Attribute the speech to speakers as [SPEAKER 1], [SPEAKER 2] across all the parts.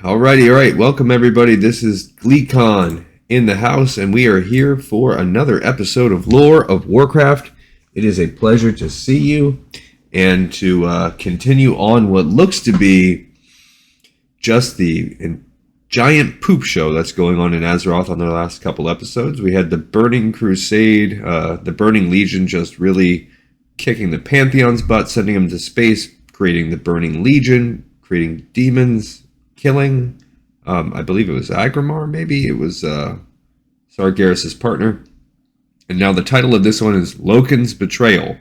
[SPEAKER 1] All right. Welcome, everybody. This is GleeCon in the house, and we are here for another episode of Lore of Warcraft. It is a pleasure to see you and to continue on what looks to be just the giant poop show that's going on in Azeroth on the last couple episodes. We had the Burning Crusade, the Burning Legion just really kicking the Pantheon's butt, sending them to space, creating the Burning Legion, creating demons, killing, I believe it was Agrimar, maybe? It was Sargeras' partner. And now the title of this one is Loken's Betrayal.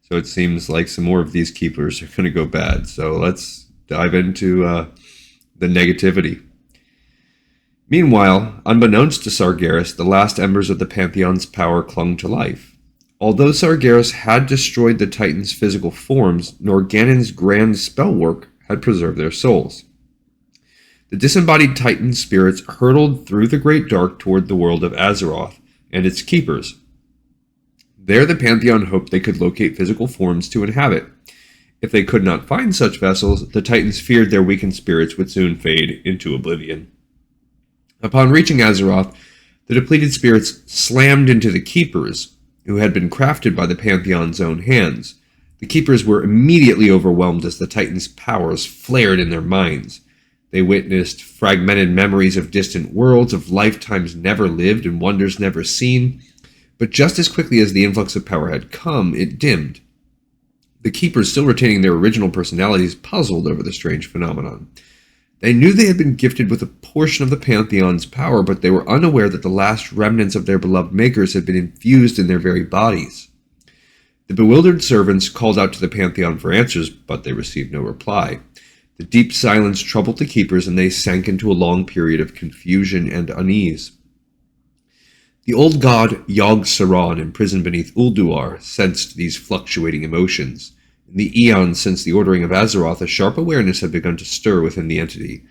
[SPEAKER 1] So it seems like some more of these keepers are going to go bad. So let's dive into the negativity. Meanwhile, unbeknownst to Sargeras, the last embers of the Pantheon's power clung to life. Although Sargeras had destroyed the Titans' physical forms, Norgannon's grand spell work had preserved their souls. The disembodied Titan spirits hurtled through the Great Dark toward the world of Azeroth and its keepers. There the Pantheon hoped they could locate physical forms to inhabit. If they could not find such vessels, the Titans feared their weakened spirits would soon fade into oblivion. Upon reaching Azeroth, the depleted spirits slammed into the Keepers, who had been crafted by the Pantheon's own hands. The Keepers were immediately overwhelmed as the Titans' powers flared in their minds. They witnessed fragmented memories of distant worlds, of lifetimes never lived and wonders never seen. But just as quickly as the influx of power had come, it dimmed. The Keepers, still retaining their original personalities, puzzled over the strange phenomenon. They knew they had been gifted with a portion of the Pantheon's power, but they were unaware that the last remnants of their beloved makers had been infused in their very bodies. The bewildered servants called out to the Pantheon for answers, but they received no reply. The deep silence troubled the Keepers, and they sank into a long period of confusion and unease. The old god Yogg-Saron, imprisoned beneath Ulduar, sensed these fluctuating emotions. In the eons since the ordering of Azeroth, a sharp awareness had begun to stir within the entity.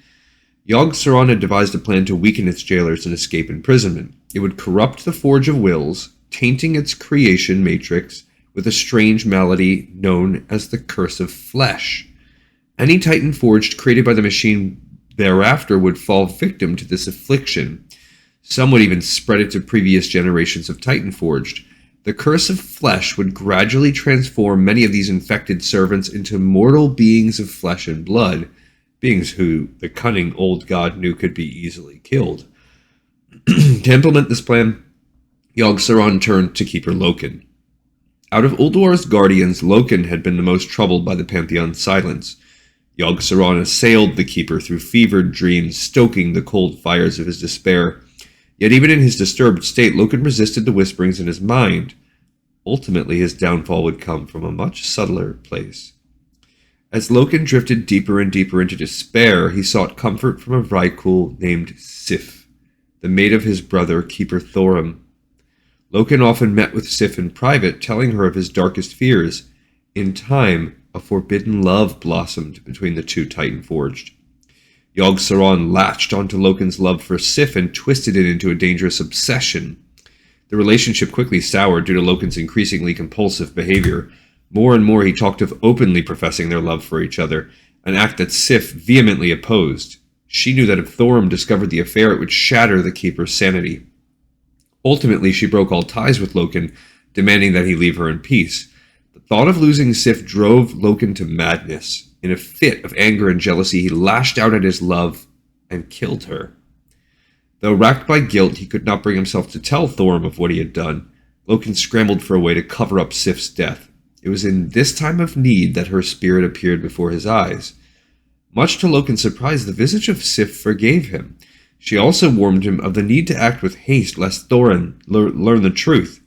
[SPEAKER 1] Yogg-Saron had devised a plan to weaken its jailers and escape imprisonment. It would corrupt the Forge of Wills, tainting its creation matrix with a strange malady known as the Curse of Flesh. Any Titan forged created by the machine thereafter would fall victim to this affliction. Some would even spread it to previous generations of Titan forged. The Curse of Flesh would gradually transform many of these infected servants into mortal beings of flesh and blood, beings who the cunning old god knew could be easily killed. To implement this plan, Yogg-Saron turned to Keeper Loken. Out of Ulduar's guardians, Loken had been the most troubled by the Pantheon's silence. Yogg-Saron assailed the Keeper through fevered dreams, stoking the cold fires of his despair. Yet even in his disturbed state, Loken resisted the whisperings in his mind. Ultimately, his downfall would come from a much subtler place. As Loken drifted deeper and deeper into despair, he sought comfort from a Vrykul named Sif, the mate of his brother, Keeper Thorim. Loken often met with Sif in private, telling her of his darkest fears. In time, a forbidden love blossomed between the two Titan forged. Yogg-Saron latched onto Loken's love for Sif and twisted it into a dangerous obsession. The relationship quickly soured due to Loken's increasingly compulsive behavior. More and more he talked of openly professing their love for each other, an act that Sif vehemently opposed. She knew that if Thorim discovered the affair, it would shatter the Keeper's sanity. Ultimately, she broke all ties with Loken, demanding that he leave her in peace. The thought of losing Sif drove Loken to madness. In a fit of anger and jealousy, he lashed out at his love and killed her. Though racked by guilt, he could not bring himself to tell Thorim of what he had done. Loken scrambled for a way to cover up Sif's death. It was in this time of need that her spirit appeared before his eyes. Much to Loken's surprise, the visage of Sif forgave him. She also warned him of the need to act with haste lest Thorim learn the truth.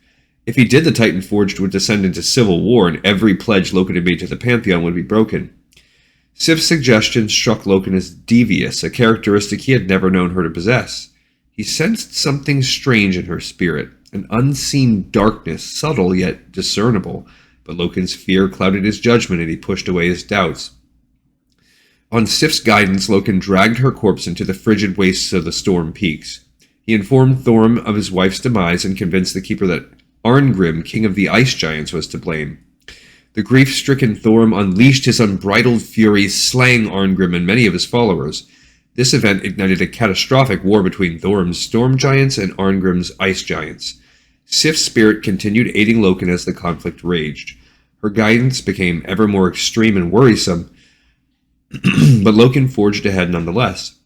[SPEAKER 1] If he did, the Titan Forged would descend into civil war, and every pledge Loken had made to the Pantheon would be broken. Sif's suggestion struck Loken as devious, a characteristic he had never known her to possess. He sensed something strange in her spirit, an unseen darkness, subtle yet discernible, but Loken's fear clouded his judgment and he pushed away his doubts. On Sif's guidance, Loken dragged her corpse into the frigid wastes of the Storm Peaks. He informed Thorim of his wife's demise and convinced the Keeper that Arngrim, king of the Ice Giants, was to blame. The grief-stricken Thorim unleashed his unbridled fury, slaying Arngrim and many of his followers. This event ignited a catastrophic war between Thorim's storm giants and Arngrim's ice giants. Sif's spirit continued aiding Loken as the conflict raged. Her guidance became ever more extreme and worrisome, but Loken forged ahead nonetheless.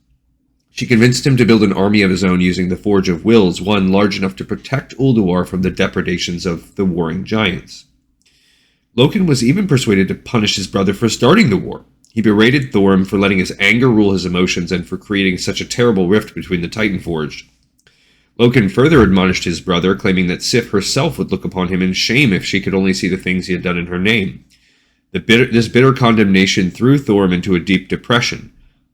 [SPEAKER 1] She convinced him to build an army of his own using the Forge of Wills, one large enough to protect Ulduar from the depredations of the warring giants. Loken was even persuaded to punish his brother for starting the war. He berated Thorim for letting his anger rule his emotions and for creating such a terrible rift between the Titan Forged. Loken further admonished his brother, claiming that Sif herself would look upon him in shame if she could only see the things he had done in her name. This bitter condemnation threw Thorim into a deep depression.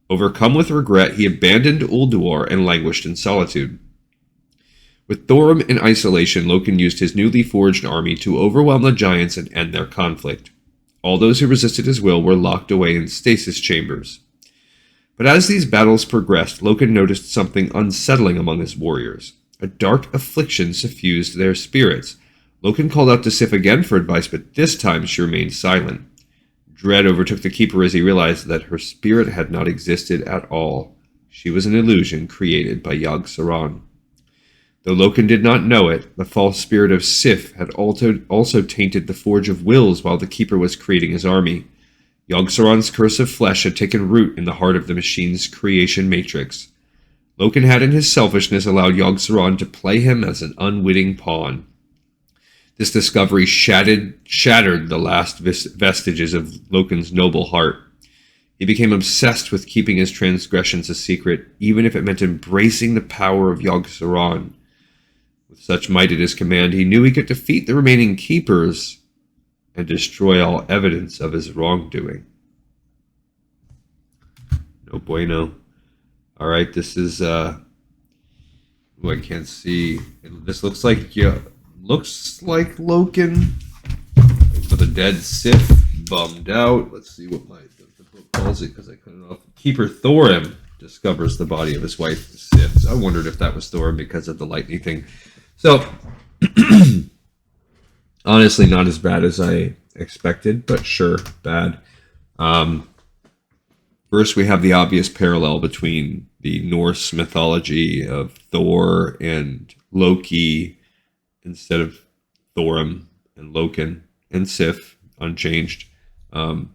[SPEAKER 1] Overcome with regret, he abandoned Ulduar and languished in solitude. With Thorim in isolation, Loken used his newly forged army to overwhelm the giants and end their conflict. All those who resisted his will were locked away in stasis chambers. But as these battles progressed, Loken noticed something unsettling among his warriors. A dark affliction suffused their spirits. Loken called out to Sif again for advice, but this time she remained silent. Dread overtook the Keeper as he realized that her spirit had not existed at all. She was an illusion created by Yogg-Saron. Though Loken did not know it, the false spirit of Sif had also tainted the Forge of Wills while the Keeper was creating his army. Yogg-Saron's curse of flesh had taken root in the heart of the machine's creation matrix. Loken had in his selfishness allowed Yogg-Saron to play him as an unwitting pawn. This discovery shattered the last vestiges of Loken's noble heart. He became obsessed with keeping his transgressions a secret, even if it meant embracing the power of Yogg-Saron. With such might at his command, he knew he could defeat the remaining Keepers and destroy all evidence of his wrongdoing. No bueno. Alright, this is, I can't see. This looks like, Loken with a dead Sif, bummed out. Let's see what the book calls it, because I cut it off. Keeper Thorim discovers the body of his wife, Sif. So I wondered if that was Thorim because of the lightning thing. So, honestly, not as bad as I expected, but sure, bad. First, we have the obvious parallel between the Norse mythology of Thor and Loki instead of Thorim and Loken and Sif, unchanged. Loken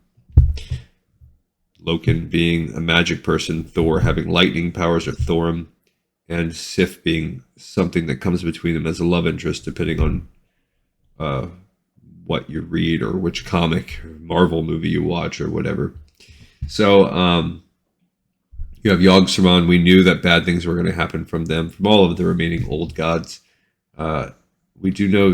[SPEAKER 1] being a magic person, Thor having lightning powers, or Thorim, and Sif being something that comes between them as a love interest, depending on what you read or which comic or Marvel movie you watch or whatever. So you have Yogg-Saron. We knew that bad things were going to happen from them, from all of the remaining old gods. We do know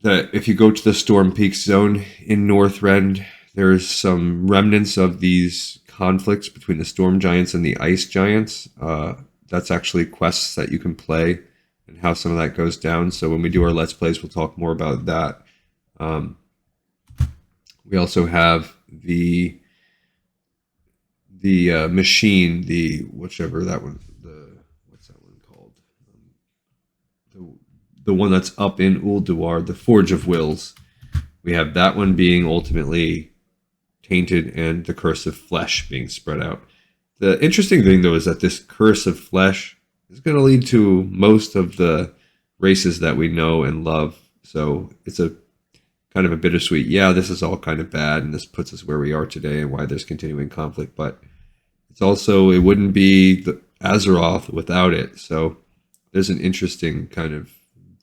[SPEAKER 1] that if you go to the Storm Peaks zone in Northrend, there's some remnants of these conflicts between the Storm Giants and the Ice Giants. That's actually quests that you can play and how some of that goes down. So when we do our Let's Plays, we'll talk more about that. We also have the machine, what's that one called? The one that's up in Ulduar, the Forge of Wills. We have that one being ultimately tainted and the curse of flesh being spread out. The interesting thing, though, is that this curse of flesh is going to lead to most of the races that we know and love. So it's a kind of a bittersweet, yeah, this is all kind of bad, and this puts us where we are today and why there's continuing conflict. But it's also, it wouldn't be the Azeroth without it. So there's an interesting kind of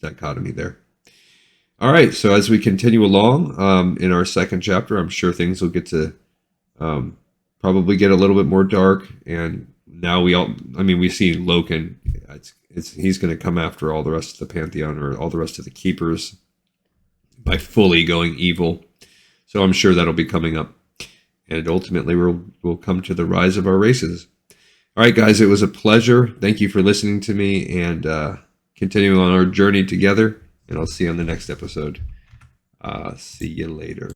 [SPEAKER 1] dichotomy there. All right, so as we continue along in our second chapter, I'm sure things will get to probably get a little bit more dark. And now we see Loken. He's going to come after all the rest of the Pantheon, or all the rest of the Keepers, by fully going evil. So I'm sure that'll be coming up. And ultimately, we'll come to the rise of our races. All right, guys, it was a pleasure. Thank you for listening to me and continuing on our journey together. And I'll see you on the next episode. See you later.